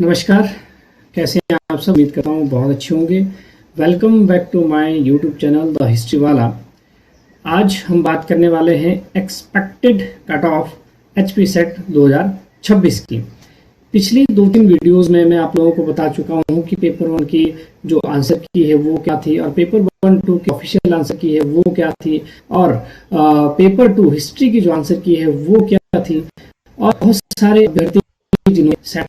नमस्कार, कैसे हैं आप सब? उम्मीद करता हूँ बहुत अच्छे होंगे। Welcome back to my YouTube channel the history वाला। आज हम बात करने वाले हैं expected cut off HP SET 2026 की। पिछली 2-3 वीडियोस में मैं आप लोगों को बता चुका हूँ कि पेपर 1 की जो आंसर की है वो क्या थी, और पेपर 1-2 की ऑफिशियल आंसर की है वो क्या थी, और पेपर 2 हिस्ट्री की जो आंसर की है वो क्या थी। और बहुत सारे अभ्यर्थी जिन्होंने सेट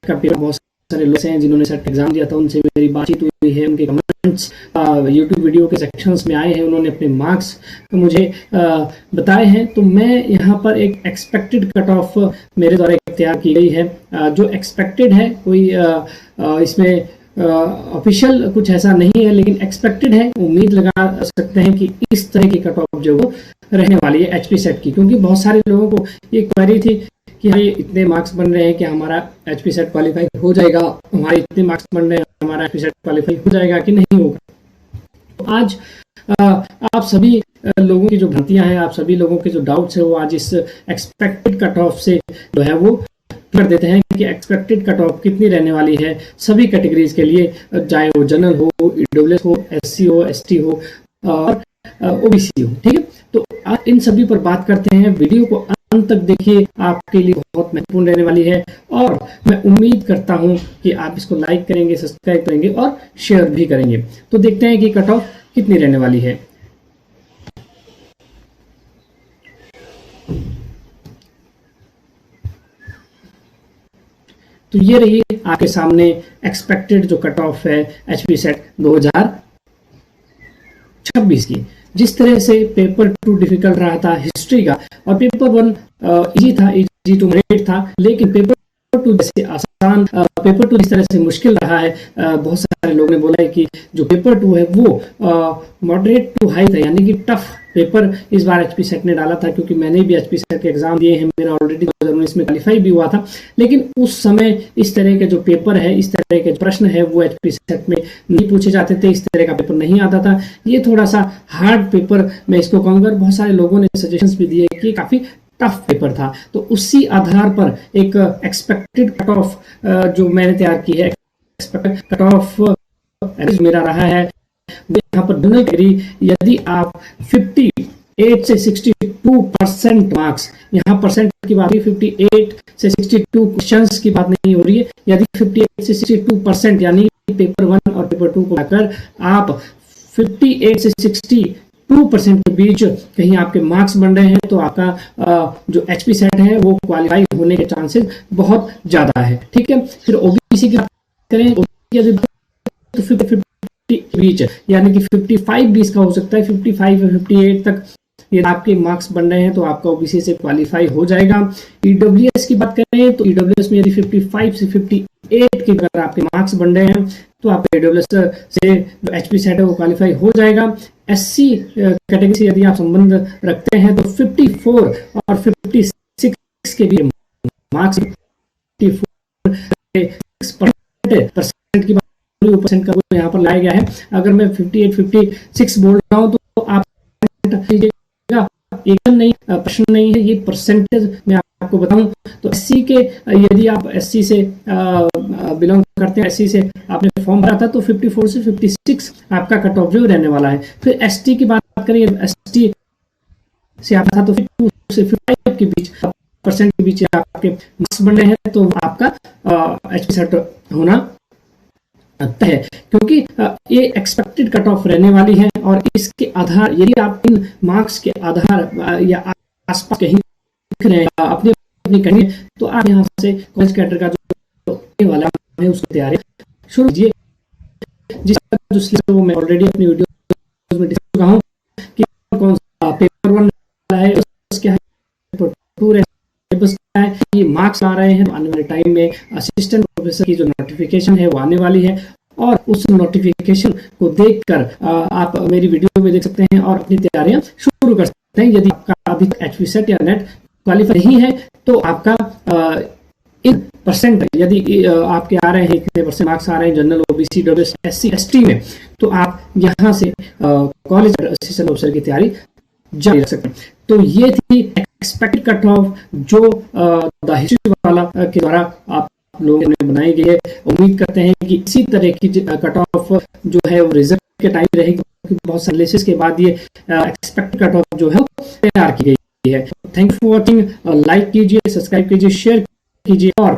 का पेपर, बहुत सारे लोग हैं जिन्होंने सेट एग्जाम दिया था, उनसे मेरी बातचीत हुई है, उनके कमेंट्स यूट्यूब वीडियो के सेक्शंस में आए हैं, उन्होंने अपने मार्क्स मुझे बताए हैं। तो मैं यहाँ पर एक एक्सपेक्टेड कट ऑफ मेरे द्वारा तैयार की गई है। जो एक्सपेक्टेड है, कोई इसमें ऑफिशियल कुछ ऐसा नहीं है, लेकिन एक्सपेक्टेड है। उम्मीद लगा सकते हैं कि इस तरह की कट ऑफ जो वो रहने वाली है एचपी सेट की, क्योंकि बहुत सारे लोगों को ये क्वेरी थी कि हाँ, ये इतने मार्क्स बन रहे हैं कि हमारा एचपी सेट क्वालिफाई हो जाएगा, हमारे इतने मार्क्स बन रहे हैं हमारा एचपी सेट क्वालिफाई हो जाएगा कि नहीं होगा। तो आज आप सभी लोगों की जो भ्रांतियां हैं, आप सभी लोगों के जो डाउट्स है, वो आज इस एक्सपेक्टेड कट ऑफ से जो है वो कर देते हैं कि एक्सपेक्टेड कट ऑफ कितनी रहने वाली है सभी कैटेगरीज के लिए, चाहे वो जनरल हो, ईडब्ल्यूएस हो, एससी हो, एसटी हो और ओबीसी हो। ठीक है, तो आज इन सभी पर बात करते हैं। वीडियो को अंत तक देखिए, आपके लिए बहुत महत्वपूर्ण रहने वाली है, और मैं उम्मीद करता हूं कि आप इसको लाइक करेंगे, सब्सक्राइब करेंगे और शेयर भी करेंगे। तो देखते हैं कि कट ऑफ कितनी रहने वाली है। तो ये रही आपके सामने एक्सपेक्टेड जो कट ऑफ है एचपी सेट 2026 की। जिस तरह से पेपर 2 डिफिकल्ट रहा था हिस्ट्री का, और पेपर 1 इजी था, इजी टू मॉडरेट था, लेकिन पेपर 2 जैसे आसान, पेपर 2 जिस तरह से मुश्किल रहा है, बहुत सारे लोगों ने बोला है कि जो पेपर 2 है वो मॉडरेट टू हाई था, यानी कि टफ पेपर इस बार एचपी सेट ने डाला था। क्योंकि मैंने भी एचपी सेट के एग्जाम दिए हैं, मेरा ऑलरेडी 2019 में क्वालिफाई भी हुआ था, लेकिन उस समय इस तरह के जो पेपर है, इस तरह के प्रश्न है, वो एचपी सेट में नहीं पूछे जाते थे, इस तरह का पेपर नहीं आता था। ये थोड़ा सा हार्ड पेपर मैं इसको कहूँगा। बहुत सारे लोगों ने सजेशंस भी दिए कि काफी टफ पेपर था। तो उसी आधार पर एक एक्सपेक्टेड कट ऑफ जो मैंने तैयार की है, एक्सपेक्टेड कट ऑफ मेरा रहा है यहाँ पर जनरल कैटेगरी। यदि आप 58 से 62% मार्क्स, यहाँ परसेंट की बात है, 58 से 62 क्वेश्चंस की बात नहीं हो रही है। यदि 58 से 62% यानी पेपर 1 और पेपर 2 को मिलाकर आप 58 से 62% के बीच कहीं आपके मार्क्स बन रहे हैं, तो आपका जो एचपी सेट है वो क्वालिफाई होने के चांसेस बहुत ज्यादा है। ठीक है, फिर ओबीसी की बात करें, यदि तो 50 बीच, यानी कि 55 का हो सकता है, 55 या 58 तक ये आपके मार्क्स बन रहे हैं तो आपका ओबीसी से क्वालिफाई हो जाएगा। ईडब्ल्यूएस की बात करें तो ईडब्ल्यूएस में यदि 55 से 58 के अगर आपके मार्क्स बन रहे हैं तो आपका ईडब्ल्यूएस से जो एचपी सेट है वो क्वालिफाई हो जाएगा। एससी कैटेगरी से यदि आप संबंध रखते हैं तो 54 और 56 के बीच मार्क्स, 54% की परसेंट का यहाँ पर लाया गया है। अगर मैं 58-56 बोल रहा हूँ तो आप लीजिएगा, एकदम नहीं, प्रश्न नहीं है, ये परसेंटेज मैं आपको बताऊं तो एससी के, यदि आप एससी से बिलोंग करते हैं, एससी से आपने फॉर्म भरा था, तो 54 से 56 आपका कट ऑफ जो रहने वाला है। फिर एसटी की बात करें, एसटी से आप था तो 2 से 5 के बीच परसेंट के बीच आपके मार्क्स बन रहे हैं, तो आपका एचपी सेट होना है, क्योंकि ये एक्सपेक्टेड कट ऑफ रहने वाली है। और इसके आधार, यदि आप इन मार्क्स के आधार या आसपास कहीं लिख रहे हैं अपनी कहीं, तो आप यहाँ से कॉलेज कैडर का जो वाला है उसकी तैयारी शुरू कीजिए। जिसका वो मैं ऑलरेडी अपनी वीडियो में डिस्कस कर रहा हूँ कि कौन सा पेपर 1 है, उसके पेपर 2 है, ये मार्क्स आ रहे हैं। तो आने वाले टाइम में असिस्टेंट प्रोफेसर की जो नोटिफिकेशन है वो आने वाली है, और उस नोटिफिकेशन को देखकर आप मेरी वीडियो में देख सकते हैं और अपनी तैयारियां शुरू कर सकते हैं। यदि आपका अभी तक एचपी सेट या नेट क्वालिफाई नहीं है तो आपका इन परसेंट, यदि आपके आ रहे हैं, इतने परसेंट मार्क्स आ रहे हैं general, OBC, WS, SC, ST में, तो आप यहाँ से कॉलेज असिस्टेंट प्रोफेसर की तैयारी जारी रख सकते हैं। तो ये थी एक्सपेक्टेड कट ऑफ जो द हिस्ट्री वाला के द्वारा आप लोगों ने बनाई गई है। उम्मीद करते हैं कि इसी तरह की कट ऑफ जो है वो रिजल्ट के टाइम रहेगी, क्योंकि बहुत सारे एनालिसिस के बाद ये एक्सपेक्टेड कट ऑफ जो है तैयार की गई है। Thank you for watching. Like कीजिए, सब्सक्राइब कीजिए, शेयर कीजिए और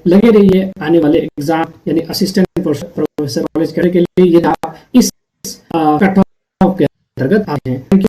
लगे रहिए आने वाले एग्जाम यानी असिस्टेंट प्रोफेसर कॉलेज करने के लिए, यदि आप इस कट ऑफ के अंतर्गत आते हैं। Thank you.